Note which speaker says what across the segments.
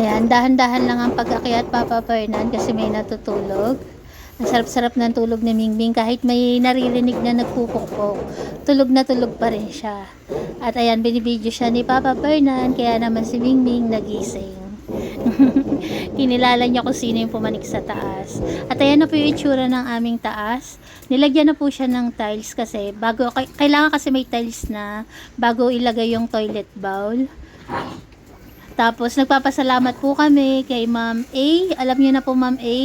Speaker 1: Ayan, dahan-dahan lang ang pag-akyat, Papa Fernan, kasi may natutulog. Ang sarap-sarap ng tulog ni Mingbing, kahit may naririnig na nagpupukpok, tulog na tulog pa rin siya. At ayan, binibidyo siya ni Papa Fernan, kaya naman si Mingbing nagising. Kinilala niya kung sino yung pumanik sa taas. At ayan na po yung itsura ng aming taas. Nilagyan na po siya ng tiles kasi kailangan kasi may tiles na bago ilagay yung toilet bowl. Tapos, nagpapasalamat po kami kay Ma'am A. Alam niyo na po, Ma'am A.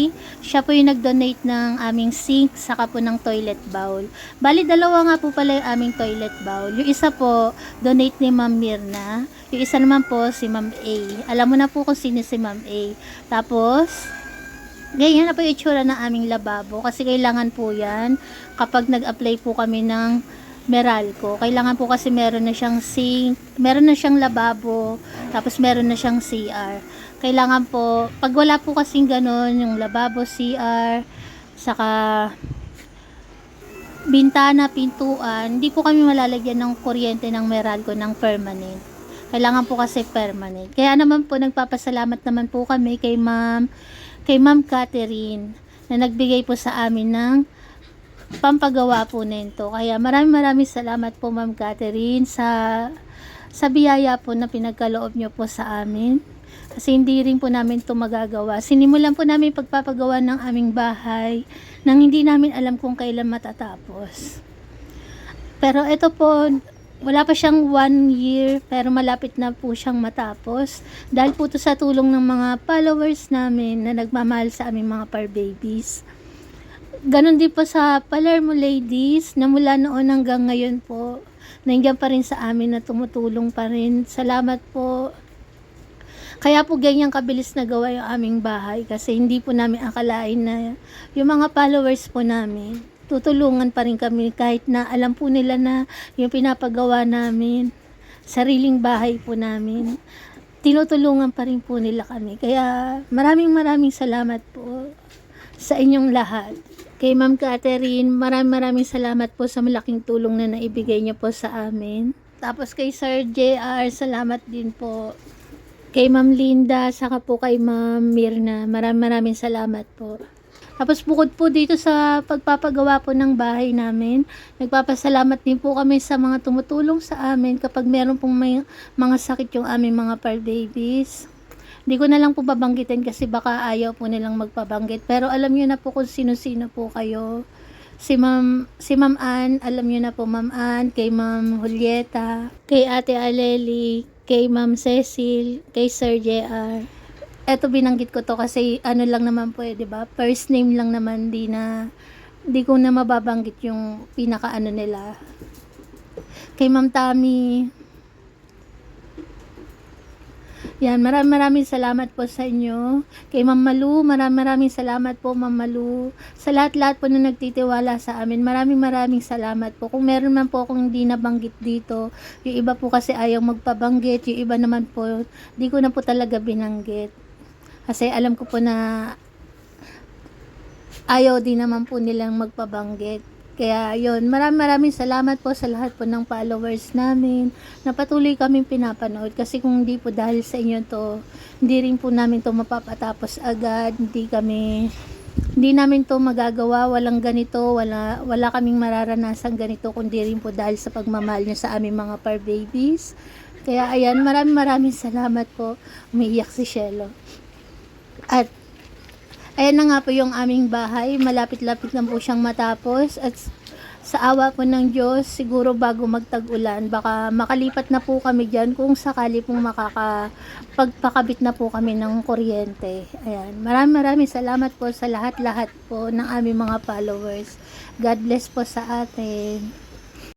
Speaker 1: Siya po yung nag-donate ng aming sink, saka po ng toilet bowl. Bali, dalawa nga po pala yung aming toilet bowl. Yung isa po, donate ni Ma'am Mirna. Yung isa naman po, si Ma'am A. Alam mo na po kung sino si Ma'am A. Tapos, ganyan na po yung itsura ng aming lababo. Kasi kailangan po yan kapag nag-apply po kami ng Meralco. Kailangan po kasi meron na siyang sink, meron na siyang lababo, tapos meron na siyang CR. Kailangan po, pag wala po kasing ganun, yung lababo, CR, saka bintana, pintuan, hindi po kami malalagyan ng kuryente ng Meralco ng permanent. Kailangan po kasi permanent. Kaya naman po, nagpapasalamat naman po kami kay Ma'am Catherine, na nagbigay po sa amin ng pampagawa po nito. Kaya maraming salamat po, Ma'am Catherine, sa biyaya po na pinagkaloob nyo po sa amin. Kasi hindi rin po namin ito magagawa. Sinimulan po namin pagpapagawa ng aming bahay nang hindi namin alam kung kailan matatapos. Pero ito po, wala pa siyang 1 year, pero malapit na po siyang matapos. Dahil po ito sa tulong ng mga followers namin na nagmamahal sa aming mga par babies. Ganon din po sa Palermo ladies na mula noon hanggang ngayon po nandiyan pa rin sa amin na tumutulong pa rin. Salamat po. Kaya po ganyan kabilis na gawa yung aming bahay kasi hindi po namin akalain na yung mga followers po namin tutulungan pa rin kami kahit na alam po nila na yung pinapagawa namin, sariling bahay po namin, tinutulungan pa rin po nila kami. Kaya maraming salamat po sa inyong lahat. Kay Ma'am Catherine, maraming salamat po sa malaking tulong na naibigay niyo po sa amin. Tapos kay Sir JR, salamat din po. Kay Ma'am Linda, saka po kay Ma'am Mirna, maraming salamat po. Tapos bukod po dito sa pagpapagawa po ng bahay namin, nagpapasalamat din po kami sa mga tumutulong sa amin kapag meron pong may mga sakit yung aming mga par babies. Hindi ko na lang po babanggitin kasi baka ayaw po nilang magpabanggit. Pero alam niyo na po kung sino-sino po kayo. Si Ma'am Ann, alam niyo na po, Ma'am Ann, kay Ma'am Julieta, kay Ate Aleli, kay Ma'am Cecil, kay Sir JR. Eto, binanggit ko to kasi ano lang naman po, 'di ba? First name lang naman, di ko na mababanggit yung pinaka-ano nila. Kay Ma'am Tammy. Yan, maraming salamat po sa inyo. Kay Ma'am Malu, maraming salamat po, Ma'am Malu. Sa lahat-lahat po na nagtitiwala sa amin, maraming salamat po. Kung meron man po akong hindi nabanggit dito, yung iba po kasi ayaw magpabanggit, yung iba naman po, di ko na po talaga binanggit. Kasi alam ko po na ayaw din naman po nilang magpabanggit. Kaya yun, maraming salamat po sa lahat po ng followers namin na patuloy kaming pinapanood. Kasi kung hindi po dahil sa inyo to, hindi rin po namin to mapapatapos agad. Hindi namin to magagawa. Walang ganito, wala kaming mararanasan ganito kundi rin po dahil sa pagmamahal nyo sa aming mga par babies. Kaya ayan, maraming salamat po. Umiiyak si Shelo. At ayan na nga po yung aming bahay. Malapit-lapit na po siyang matapos. At sa awa po ng Diyos, siguro bago magtag-ulan, baka makalipat na po kami dyan kung sakali pong makakapagpakabit na po kami ng kuryente. Ayan. Maraming salamat po sa lahat-lahat po ng aming mga followers. God bless po sa atin.